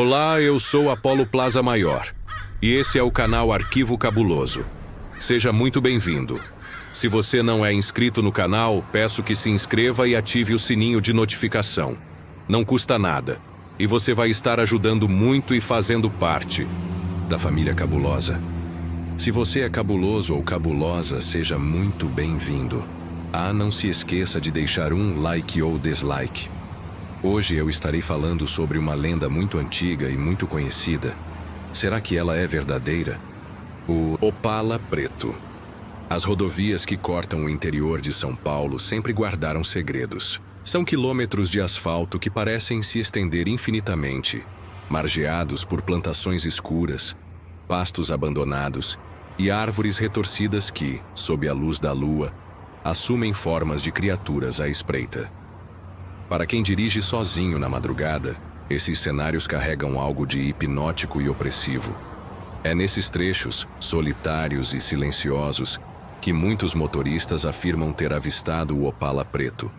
Olá, eu sou Apolo Plaza Maior e esse é o canal Arquivo Cabuloso. Seja muito bem-vindo. Se você não é inscrito no canal, peço que se inscreva e ative o sininho de notificação. Não custa nada e você vai estar ajudando muito e fazendo parte da família cabulosa. Se você é cabuloso ou cabulosa, seja muito bem-vindo. Não se esqueça de deixar um like ou dislike. Hoje eu estarei falando sobre uma lenda muito antiga e muito conhecida. Será que ela é verdadeira? O Opala Preto. As rodovias que cortam o interior de São Paulo sempre guardaram segredos. São quilômetros de asfalto que parecem se estender infinitamente, margeados por plantações escuras, pastos abandonados e árvores retorcidas que, sob a luz da lua, assumem formas de criaturas à espreita. Para quem dirige sozinho na madrugada, esses cenários carregam algo de hipnótico e opressivo. É nesses trechos, solitários e silenciosos, que muitos motoristas afirmam ter avistado o Opala Preto.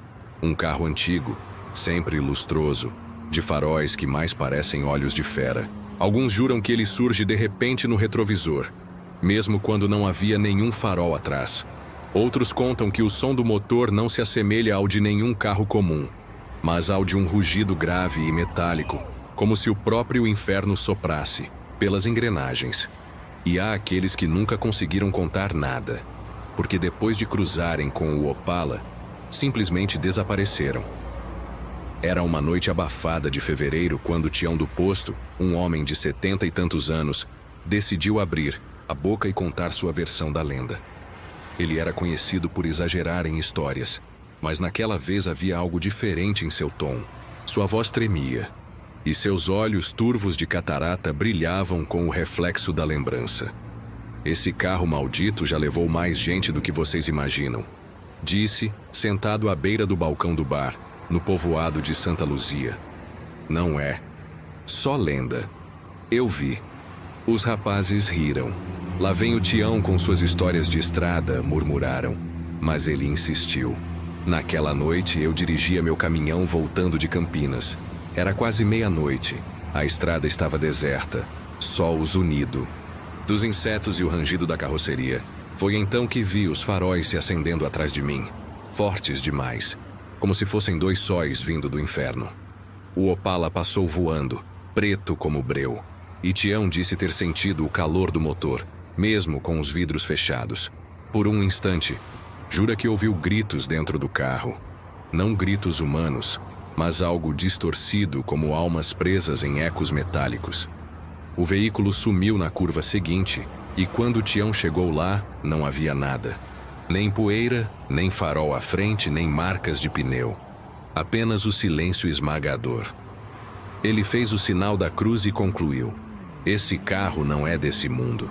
Um carro antigo, sempre lustroso, de faróis que mais parecem olhos de fera. Alguns juram que ele surge de repente no retrovisor, mesmo quando não havia nenhum farol atrás. Outros contam que o som do motor não se assemelha ao de nenhum carro comum, mas ao de um rugido grave e metálico, como se o próprio inferno soprasse pelas engrenagens. E há aqueles que nunca conseguiram contar nada, porque depois de cruzarem com o Opala, simplesmente desapareceram. Era uma noite abafada de fevereiro quando Tião do Posto, um homem de 70 e tantos anos, decidiu abrir a boca e contar sua versão da lenda. Ele era conhecido por exagerar em histórias, mas naquela vez havia algo diferente em seu tom. Sua voz tremia, e seus olhos turvos de catarata brilhavam com o reflexo da lembrança. Esse carro maldito já levou mais gente do que vocês imaginam, disse, sentado à beira do balcão do bar, no povoado de Santa Luzia. Não é. Só lenda. Eu vi. Os rapazes riram. Lá vem o Tião com suas histórias de estrada, murmuraram. Mas ele insistiu. Naquela noite eu dirigia meu caminhão voltando de Campinas. Era quase meia-noite. A estrada estava deserta. Sol zunido dos insetos e o rangido da carroceria. Foi então que vi os faróis se acendendo atrás de mim. Fortes demais. Como se fossem dois sóis vindo do inferno. O Opala passou voando, preto como breu. E Tião disse ter sentido o calor do motor, mesmo com os vidros fechados. Por um instante, jura que ouviu gritos dentro do carro. Não gritos humanos, mas algo distorcido como almas presas em ecos metálicos. O veículo sumiu na curva seguinte, e quando Tião chegou lá, não havia nada. Nem poeira, nem farol à frente, nem marcas de pneu. Apenas o silêncio esmagador. Ele fez o sinal da cruz e concluiu: esse carro não é desse mundo.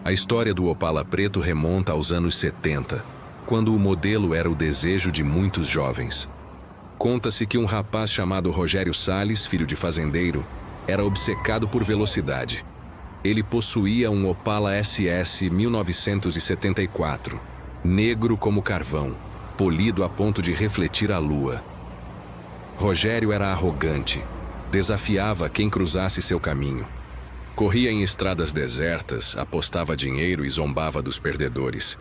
A história do Opala Preto remonta aos anos 70, quando o modelo era o desejo de muitos jovens. Conta-se que um rapaz chamado Rogério Salles, filho de fazendeiro, era obcecado por velocidade. Ele possuía um Opala SS 1974, negro como carvão, polido a ponto de refletir a lua. Rogério era arrogante, desafiava quem cruzasse seu caminho. Corria em estradas desertas, apostava dinheiro e zombava dos perdedores.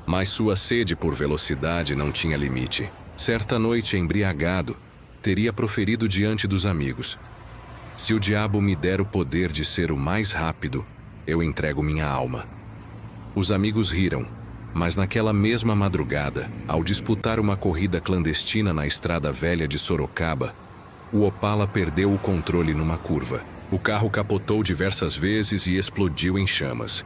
Mas sua sede por velocidade não tinha limite. Certa noite, embriagado, teria proferido diante dos amigos: se o diabo me der o poder de ser o mais rápido, eu entrego minha alma. Os amigos riram, mas naquela mesma madrugada, ao disputar uma corrida clandestina na estrada velha de Sorocaba, o Opala perdeu o controle numa curva. O carro capotou diversas vezes e explodiu em chamas.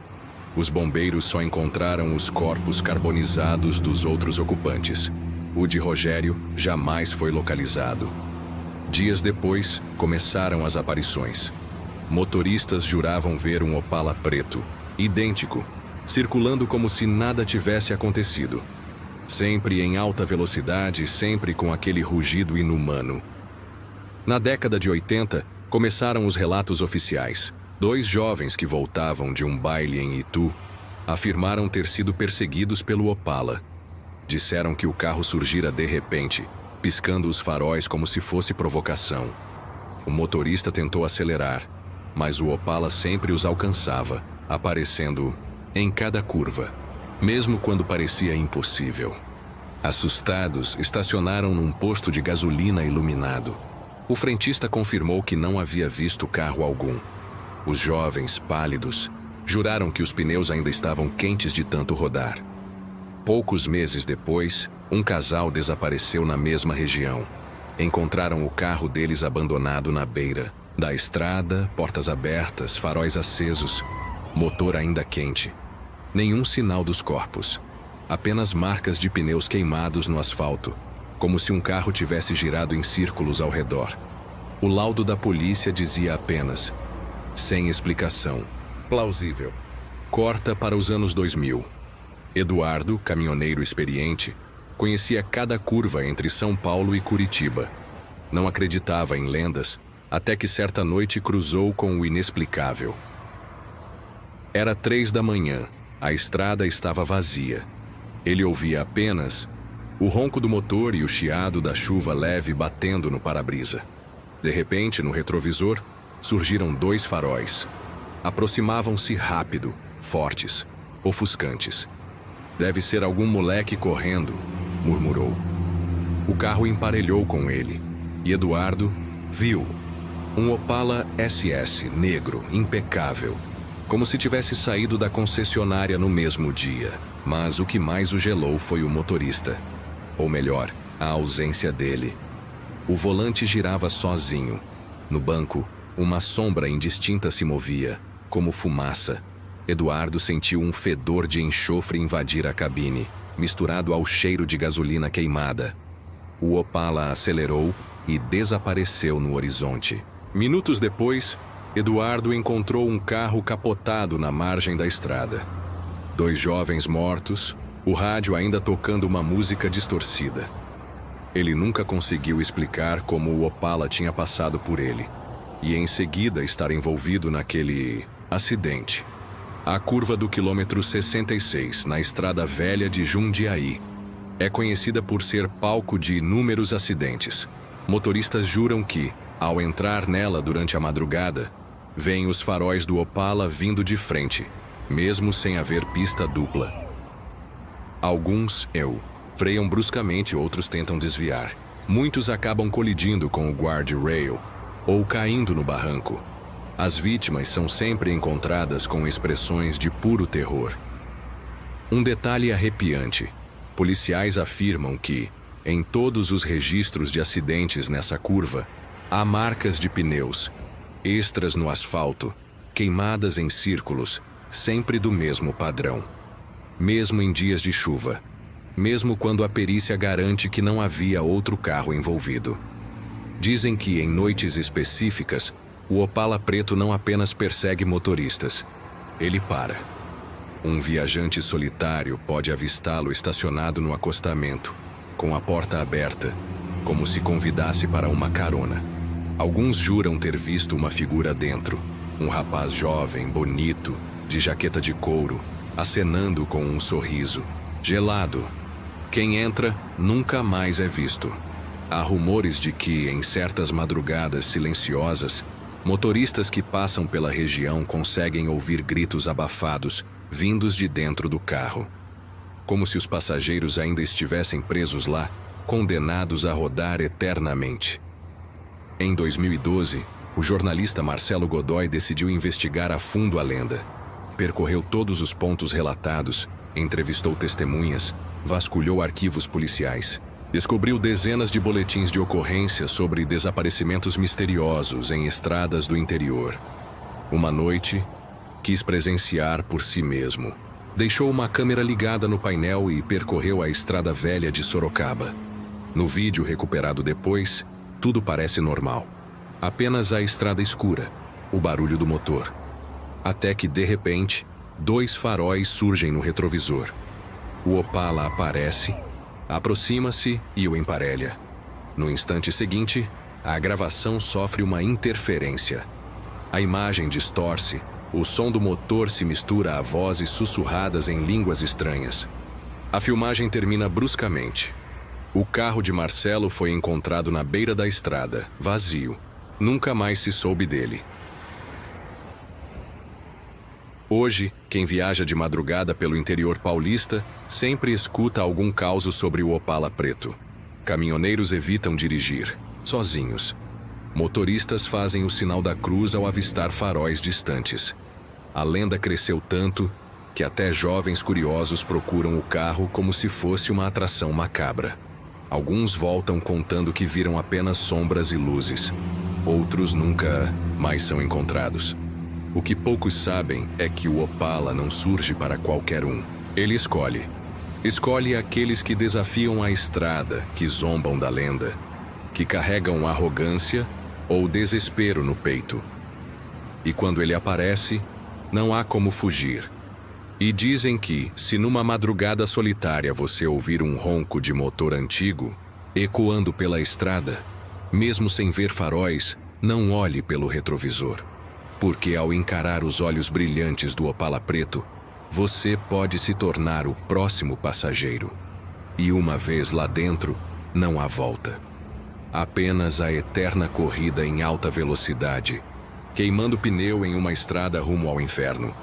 Os bombeiros só encontraram os corpos carbonizados dos outros ocupantes. O de Rogério jamais foi localizado. Dias depois, começaram as aparições. Motoristas juravam ver um Opala preto, idêntico, circulando como se nada tivesse acontecido. Sempre em alta velocidade, sempre com aquele rugido inumano. Na década de 80, começaram os relatos oficiais. Dois jovens que voltavam de um baile em Itu afirmaram ter sido perseguidos pelo Opala. Disseram que o carro surgira de repente, piscando os faróis como se fosse provocação. O motorista tentou acelerar, mas o Opala sempre os alcançava, aparecendo em cada curva, mesmo quando parecia impossível. Assustados, estacionaram num posto de gasolina iluminado. O frentista confirmou que não havia visto carro algum. Os jovens, pálidos, juraram que os pneus ainda estavam quentes de tanto rodar. Poucos meses depois, um casal desapareceu na mesma região. Encontraram o carro deles abandonado na beira da estrada, portas abertas, faróis acesos, motor ainda quente. Nenhum sinal dos corpos. Apenas marcas de pneus queimados no asfalto, como se um carro tivesse girado em círculos ao redor. O laudo da polícia dizia apenas: sem explicação. Plausível. Corta para os anos 2000. Eduardo, caminhoneiro experiente, conhecia cada curva entre São Paulo e Curitiba. Não acreditava em lendas, até que certa noite cruzou com o inexplicável. Era 3 da manhã, a estrada estava vazia. Ele ouvia apenas o ronco do motor e o chiado da chuva leve batendo no para-brisa. De repente, no retrovisor, surgiram 2 faróis. Aproximavam-se rápido, fortes, ofuscantes. Deve ser algum moleque correndo, murmurou. O carro emparelhou com ele, e Eduardo viu um Opala SS negro, impecável, como se tivesse saído da concessionária no mesmo dia. Mas o que mais o gelou foi o motorista. Ou melhor, a ausência dele. O volante girava sozinho. No banco, uma sombra indistinta se movia, como fumaça. Eduardo sentiu um fedor de enxofre invadir a cabine, misturado ao cheiro de gasolina queimada. O Opala acelerou e desapareceu no horizonte. Minutos depois, Eduardo encontrou um carro capotado na margem da estrada. 2 jovens mortos, o rádio ainda tocando uma música distorcida. Ele nunca conseguiu explicar como o Opala tinha passado por ele, e em seguida estar envolvido naquele acidente. A curva do quilômetro 66, na estrada velha de Jundiaí, é conhecida por ser palco de inúmeros acidentes. Motoristas juram que, ao entrar nela durante a madrugada, veem os faróis do Opala vindo de frente, mesmo sem haver pista dupla. Alguns, freiam bruscamente, outros tentam desviar. Muitos acabam colidindo com o guardrail ou caindo no barranco. As vítimas são sempre encontradas com expressões de puro terror. Um detalhe arrepiante: policiais afirmam que, em todos os registros de acidentes nessa curva, há marcas de pneus, extras no asfalto, queimadas em círculos, sempre do mesmo padrão. Mesmo em dias de chuva, mesmo quando a perícia garante que não havia outro carro envolvido. Dizem que, em noites específicas, o Opala preto não apenas persegue motoristas, ele para. Um viajante solitário pode avistá-lo estacionado no acostamento, com a porta aberta, como se convidasse para uma carona. Alguns juram ter visto uma figura dentro, um rapaz jovem, bonito, de jaqueta de couro, acenando com um sorriso, gelado. Quem entra nunca mais é visto. Há rumores de que, em certas madrugadas silenciosas, motoristas que passam pela região conseguem ouvir gritos abafados vindos de dentro do carro. Como se os passageiros ainda estivessem presos lá, condenados a rodar eternamente. Em 2012, o jornalista Marcelo Godoy decidiu investigar a fundo a lenda. Percorreu todos os pontos relatados, entrevistou testemunhas, vasculhou arquivos policiais. Descobriu dezenas de boletins de ocorrência sobre desaparecimentos misteriosos em estradas do interior. Uma noite, quis presenciar por si mesmo. Deixou uma câmera ligada no painel e percorreu a estrada velha de Sorocaba. No vídeo recuperado depois, tudo parece normal. Apenas a estrada escura, o barulho do motor. Até que, de repente, 2 faróis surgem no retrovisor. O Opala aparece, aproxima-se e o emparelha. No instante seguinte, a gravação sofre uma interferência. A imagem distorce, o som do motor se mistura a vozes sussurradas em línguas estranhas. A filmagem termina bruscamente. O carro de Marcelo foi encontrado na beira da estrada, vazio, Nunca mais se soube dele. Hoje, quem viaja de madrugada pelo interior paulista sempre escuta algum caos sobre o Opala preto. Caminhoneiros evitam dirigir, sozinhos. Motoristas fazem o sinal da cruz ao avistar faróis distantes. A lenda cresceu tanto que até jovens curiosos procuram o carro como se fosse uma atração macabra. Alguns voltam contando que viram apenas sombras e luzes. Outros nunca mais são encontrados. O que poucos sabem é que o Opala não surge para qualquer um. Ele escolhe. Escolhe aqueles que desafiam a estrada, que zombam da lenda, que carregam arrogância ou desespero no peito. E quando ele aparece, não há como fugir. E dizem que, se numa madrugada solitária você ouvir um ronco de motor antigo, ecoando pela estrada, mesmo sem ver faróis, não olhe pelo retrovisor. Porque ao encarar os olhos brilhantes do Opala preto, você pode se tornar o próximo passageiro. E uma vez lá dentro, não há volta. Apenas a eterna corrida em alta velocidade, queimando pneu em uma estrada rumo ao inferno.